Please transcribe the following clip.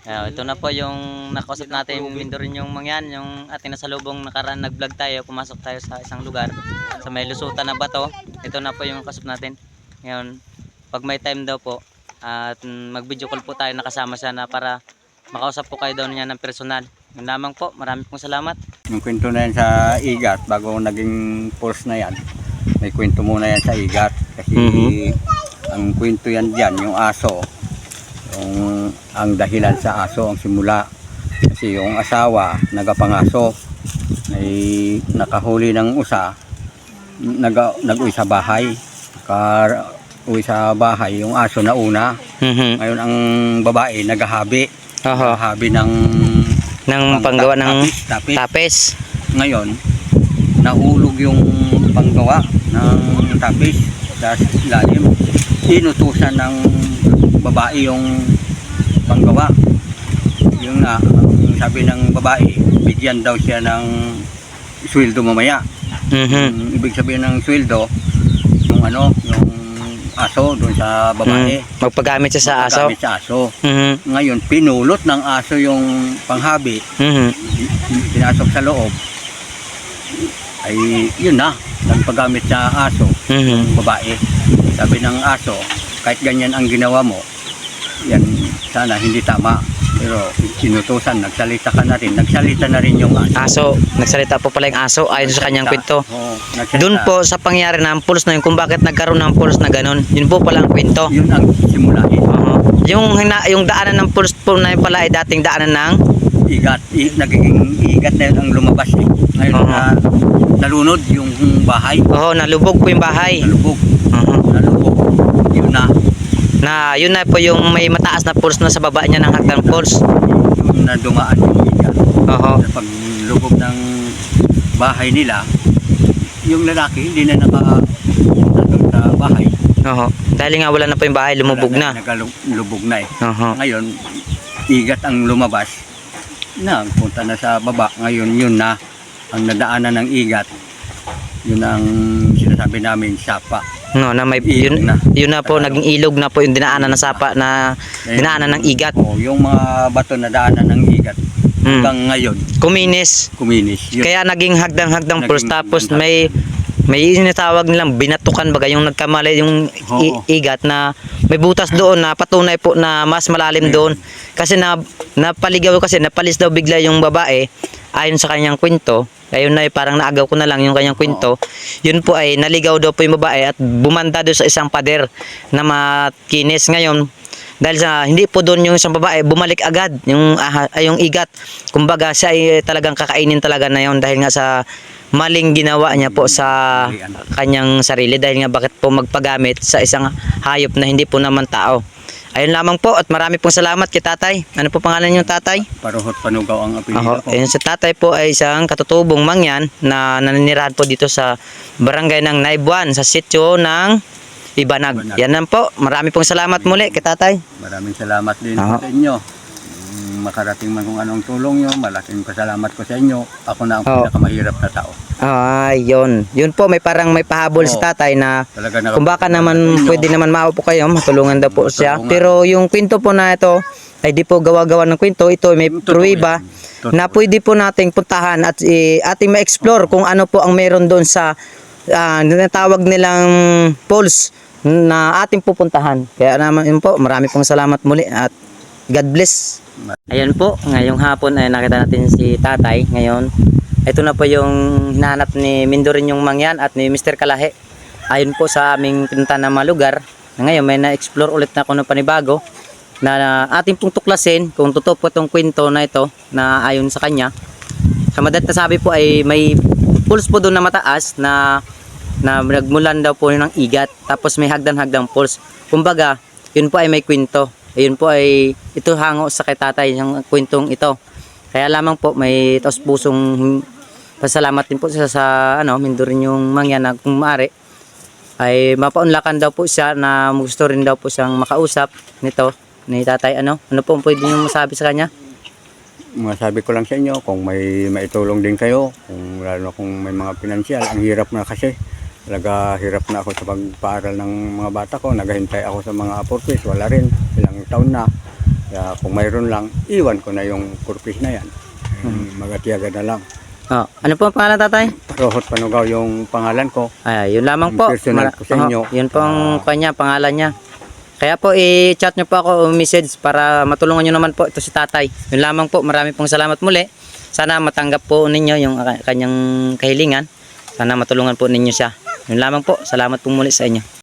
Ito na po yung nakausap natin Mindorin yung mangyan, yung ating nasalubong nakaraan nag-vlog tayo, pumasok tayo sa isang lugar sa may lusutan na bato. Ito na po yung kausap natin. Ngayon, pag may time daw po at mag-video call po tayo nakasama siya na para makausap po kayo daw niya ng personal. Yun lamang po, marami pong salamat. Yung kwento na yan sa Igat, bago naging pulse na yan, may kwento muna yan sa Igat. Kasi ang kwento yan dyan, yung aso, ang dahilan sa aso, ang simula. Kasi yung asawa, nagapangaso, ay nakahuli ng usa, nag-uwi sa bahay. Uwi sa bahay, yung aso na una. Ngayon ang babae, naghahabi. Naghahabi ng panggawa ng tapis. Ngayon, nahulog yung panggawa ng tapis sa ilalim. Inutusan ng babae yung panggawa. Yung sabi ng babae, bigyan daw siya ng sweldo mamaya. Ibig sabihin ng sweldo, yung yung aso doon sa babae. Magpagamit siya sa aso. Magpagamit sa aso. Ngayon, pinulot ng aso yung panghabi. Pinasok sa loob. Ay, yun na. Nagpagamit sa aso. Yung babae. Sabi ng aso, kahit ganyan ang ginawa mo, yan, sana hindi tama. Pero sinutusan, nagsalita ka na rin. Nagsalita na rin yung aso. Nagsalita po pala yung aso ayon sa kanyang kwento. Oo, doon po sa pangyari ng pulse na yun, kung bakit nagkaroon ng pulse na ganun, yun po pala ang kwento. Yun ang simula. Yung daanan ng pulse po na yun pala ay dating daanan ng Igat. Nagiging igat na yun ang lumabas eh. Ngayon nalunod yung bahay. Nalubog po yung bahay. Nalubog. Nalubog. Yun na. Yun na po yung may mataas na pulse na sa baba niya ng hagdan pulse. Yung na dumaan yung igat. Sa paglubog ng bahay nila, yung lalaki hindi na nakapunta sa bahay. Dahil nga wala na po yung bahay, lumubog na. Nagalubog na eh. Ngayon, igat ang lumabas. Punta na sa baba. Ngayon, yun na ang nadaanan ng igat. Yun ang sinasabi namin, sapa. Yun na po, naging ilog na po yung dinaanan ng sapa na dinaanan ng igat. Yung mga bato na daanan ng igat hanggang ngayon. Kuminis. Yun. Kaya naging hagdang pulse. Tapos may inatawag nilang binatukan baga yung nagkamali yung igat na may butas doon na patunay po na mas malalim doon. Kasi napaligaw kasi napalis daw bigla yung babae ayon sa kanyang kwento. Ayun na parang naagaw ko na lang yung kanyang kwento. Yun po ay naligaw daw po yung babae at bumanda doon sa isang pader na makinis. Ngayon, dahil sa hindi po doon yung isang babae, bumalik agad yung igat. Kumbaga siya ay talagang kakainin talaga na yun dahil nga sa maling ginawa niya po sa kanyang sarili. Dahil nga bakit po magpagamit sa isang hayop na hindi po naman tao. Ayun lamang po at marami pong salamat kay tatay. Ano po pangalan niyo tatay? Paruhot Panugaw ang apelyido ko. Ayun, si tatay po ay isang katutubong mangyan na naninirahan po dito sa barangay ng Naibuan sa sitio ng Ibanag. Yan lang po. Marami pong salamat muli kay tatay. Maraming salamat din po sa inyo. Makarating man kung anong tulong nyo, malaking pasalamat ko sa inyo. Ako na ang pinakamahirap na tao. Yun po, may pahabol si tatay na kung baka naman pwede naman maupo kayo, matulungan daw po siya. Pero yung kwento po na ito ay di po gawa-gawa ng kwento. Ito may pruweba na pwede po nating puntahan at ating ma-explore kung ano po ang meron doon sa tinatawag nilang pulse na ating pupuntahan. Kaya naman yun po, marami pong salamat muli at God bless. Ayun po, ngayong hapon ay nakita natin si tatay. Ngayon, ito na po yung hinahanap ni Mindorin yung mangyan at ni Mr. Kalahe. Ayun po sa aming pinunta na mga lugar. Ngayon may na-explore ulit na ako ng panibago na ating pong tuklasin kung totoo po itong kwento na ito na ayon sa kanya. Sa madalit na sabi po ay may pulse po doon na mataas na nagmulan daw po ng igat. Tapos may hagdan-hagdang pulse. Kumbaga, yun po ay may kwento. Ayun po ay ito hango sa kay tatay yung kwentong ito. Kaya lamang po may taos pusong pasalamat din po sa Mindorin yung mangyan na kung maaari ay mapaunlakan daw po siya na gusto rin daw po siyang makausap nito ni tatay. Ano po pwede niyo masabi sa kanya? Masabi ko lang sa inyo kung may maitulong din kayo, kung lalo kung may mga pinansyal, ang hirap na kasi. Talaga hirap na ako sa pagpaaral ng mga bata ko. Naghahintay ako sa mga apurpis, wala rin. Ilang taon na. Kaya kung mayroon lang, iwan ko na yung purpose na yan. Magatiyaga na lang. Oh, ano po ang pangalan, tatay? Rohot Panugaw yung pangalan ko. Ay, yun lamang po. Personal ko sa inyo. Yun po ang kanya, pangalan niya. Kaya po, i-chat nyo po ako o message para matulungan nyo naman po ito si tatay. Yun lamang po, marami pong salamat muli. Sana matanggap po ninyo yung kanyang kahilingan. Sana matulungan po ninyo siya. Yun lamang po, salamat po muli sa inyo.